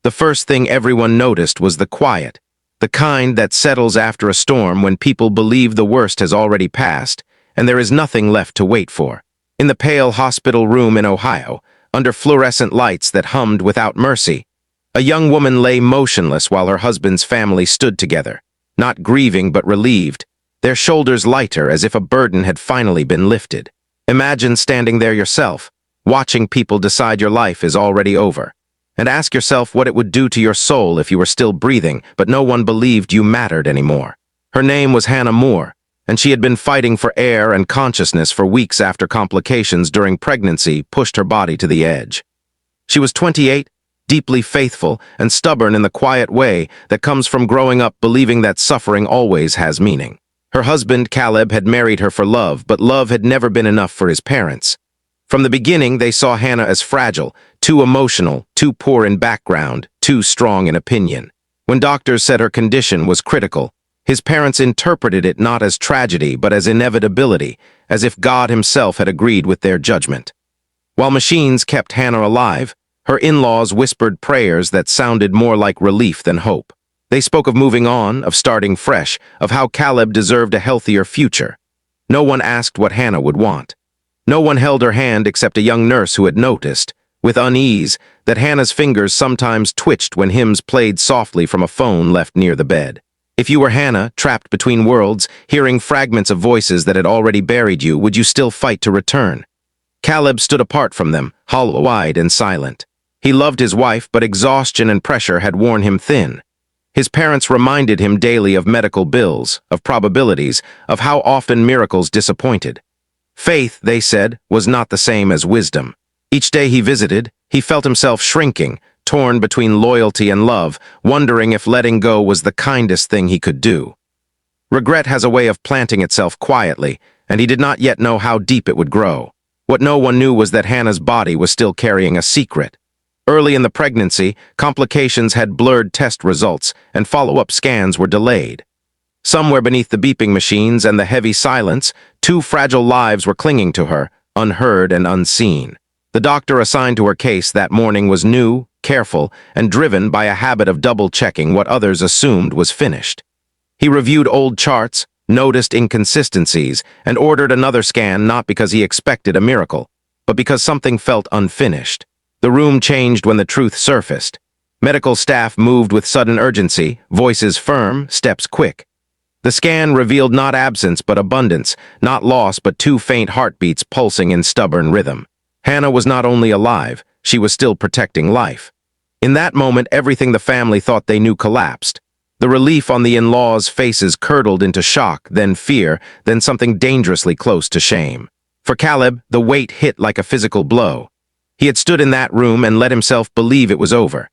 The first thing everyone noticed was the quiet, the kind that settles after a storm when people believe the worst has already passed and there is nothing left to wait for. In the pale hospital room in Ohio, under fluorescent lights that hummed without mercy, a young woman lay motionless while her husband's family stood together, not grieving but relieved, their shoulders lighter as if a burden had finally been lifted. Imagine standing there yourself, watching people decide your life is already over, and ask yourself what it would do to your soul if you were still breathing, but no one believed you mattered anymore. Her name was Hannah Moore, and she had been fighting for air and consciousness for weeks after complications during pregnancy pushed her body to the edge. She was 28, deeply faithful and stubborn in the quiet way that comes from growing up believing that suffering always has meaning. Her husband, Caleb, had married her for love, but love had never been enough for his parents. From the beginning, they saw Hannah as fragile, too emotional, too poor in background, too strong in opinion. When doctors said her condition was critical, his parents interpreted it not as tragedy but as inevitability, as if God himself had agreed with their judgment. While machines kept Hannah alive, her in-laws whispered prayers that sounded more like relief than hope. They spoke of moving on, of starting fresh, of how Caleb deserved a healthier future. No one asked what Hannah would want. No one held her hand except a young nurse who had noticed, with unease, that Hannah's fingers sometimes twitched when hymns played softly from a phone left near the bed. If you were Hannah, trapped between worlds, hearing fragments of voices that had already buried you, would you still fight to return? Caleb stood apart from them, hollow-eyed and silent. He loved his wife, but exhaustion and pressure had worn him thin. His parents reminded him daily of medical bills, of probabilities, of how often miracles disappointed. Faith, they said, was not the same as wisdom. Each day he visited, he felt himself shrinking, torn between loyalty and love, wondering if letting go was the kindest thing he could do. Regret has a way of planting itself quietly, and he did not yet know how deep it would grow. What no one knew was that Hannah's body was still carrying a secret. Early in the pregnancy, complications had blurred test results, and follow-up scans were delayed. Somewhere beneath the beeping machines and the heavy silence, two fragile lives were clinging to her, unheard and unseen. The doctor assigned to her case that morning was new, careful, and driven by a habit of double-checking what others assumed was finished. He reviewed old charts, noticed inconsistencies, and ordered another scan not because he expected a miracle, but because something felt unfinished. The room changed when the truth surfaced. Medical staff moved with sudden urgency, voices firm, steps quick. The scan revealed not absence but abundance, not loss but two faint heartbeats pulsing in stubborn rhythm. Hannah was not only alive, she was still protecting life. In that moment, everything the family thought they knew collapsed. The relief on the in-laws' faces curdled into shock, then fear, then something dangerously close to shame. For Caleb, the weight hit like a physical blow. He had stood in that room and let himself believe it was over.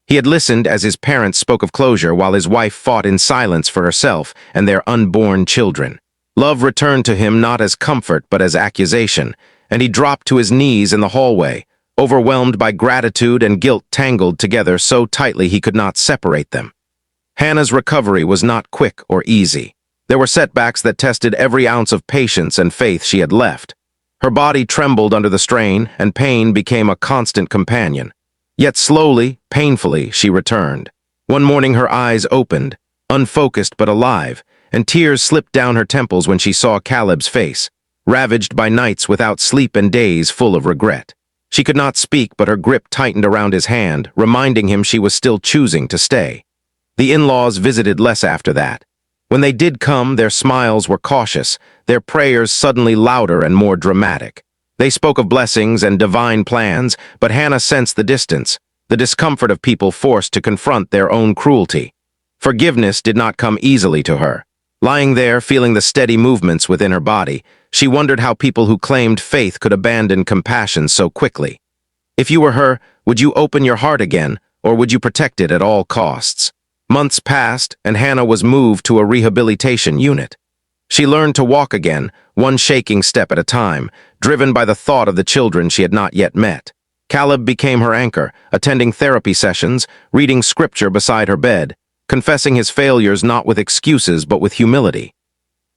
He had listened as his parents spoke of closure while his wife fought in silence for herself and their unborn children. Love returned to him not as comfort but as accusation, and he dropped to his knees in the hallway, overwhelmed by gratitude and guilt tangled together so tightly he could not separate them. Hannah's recovery was not quick or easy. There were setbacks that tested every ounce of patience and faith she had left. Her body trembled under the strain, and pain became a constant companion. Yet slowly, painfully, she returned. One morning her eyes opened, unfocused but alive, and tears slipped down her temples when she saw Caleb's face, ravaged by nights without sleep and days full of regret. She could not speak, but her grip tightened around his hand, reminding him she was still choosing to stay. The in-laws visited less after that. When they did come, their smiles were cautious, their prayers suddenly louder and more dramatic. They spoke of blessings and divine plans, but Hannah sensed the distance, the discomfort of people forced to confront their own cruelty. Forgiveness did not come easily to her. Lying there, feeling the steady movements within her body, she wondered how people who claimed faith could abandon compassion so quickly. If you were her, would you open your heart again, or would you protect it at all costs? Months passed, and Hannah was moved to a rehabilitation unit. She learned to walk again, one shaking step at a time, driven by the thought of the children she had not yet met. Caleb became her anchor, attending therapy sessions, reading scripture beside her bed, confessing his failures not with excuses but with humility.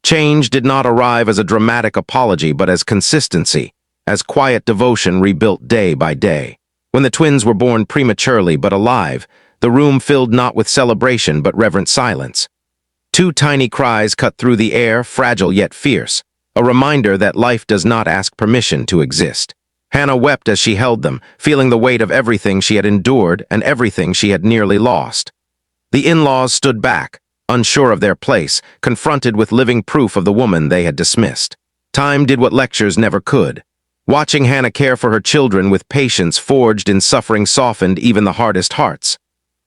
Change did not arrive as a dramatic apology but as consistency, as quiet devotion rebuilt day by day. When the twins were born prematurely but alive, the room filled not with celebration but reverent silence. Two tiny cries cut through the air, fragile yet fierce, a reminder that life does not ask permission to exist. Hannah wept as she held them, feeling the weight of everything she had endured and everything she had nearly lost. The in-laws stood back, unsure of their place, confronted with living proof of the woman they had dismissed. Time did what lectures never could. Watching Hannah care for her children with patience forged in suffering softened even the hardest hearts.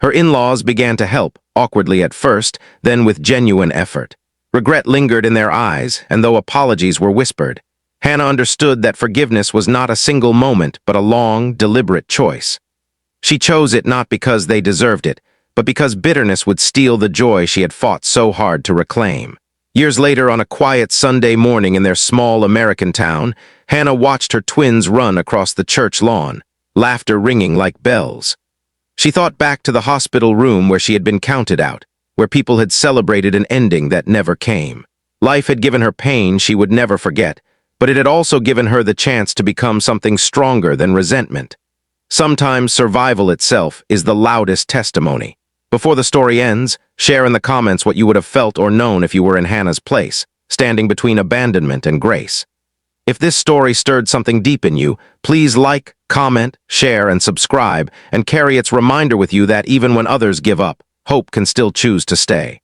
Her in-laws began to help, awkwardly at first, then with genuine effort. Regret lingered in their eyes, and though apologies were whispered, Hannah understood that forgiveness was not a single moment but a long, deliberate choice. She chose it not because they deserved it, but because bitterness would steal the joy she had fought so hard to reclaim. Years later, on a quiet Sunday morning in their small American town, Hannah watched her twins run across the church lawn, laughter ringing like bells. She thought back to the hospital room where she had been counted out, where people had celebrated an ending that never came. Life had given her pain she would never forget, but it had also given her the chance to become something stronger than resentment. Sometimes survival itself is the loudest testimony. Before the story ends, share in the comments what you would have felt or known if you were in Hannah's place, standing between abandonment and grace. If this story stirred something deep in you, please like, comment, share, and subscribe, and carry its reminder with you that even when others give up, hope can still choose to stay.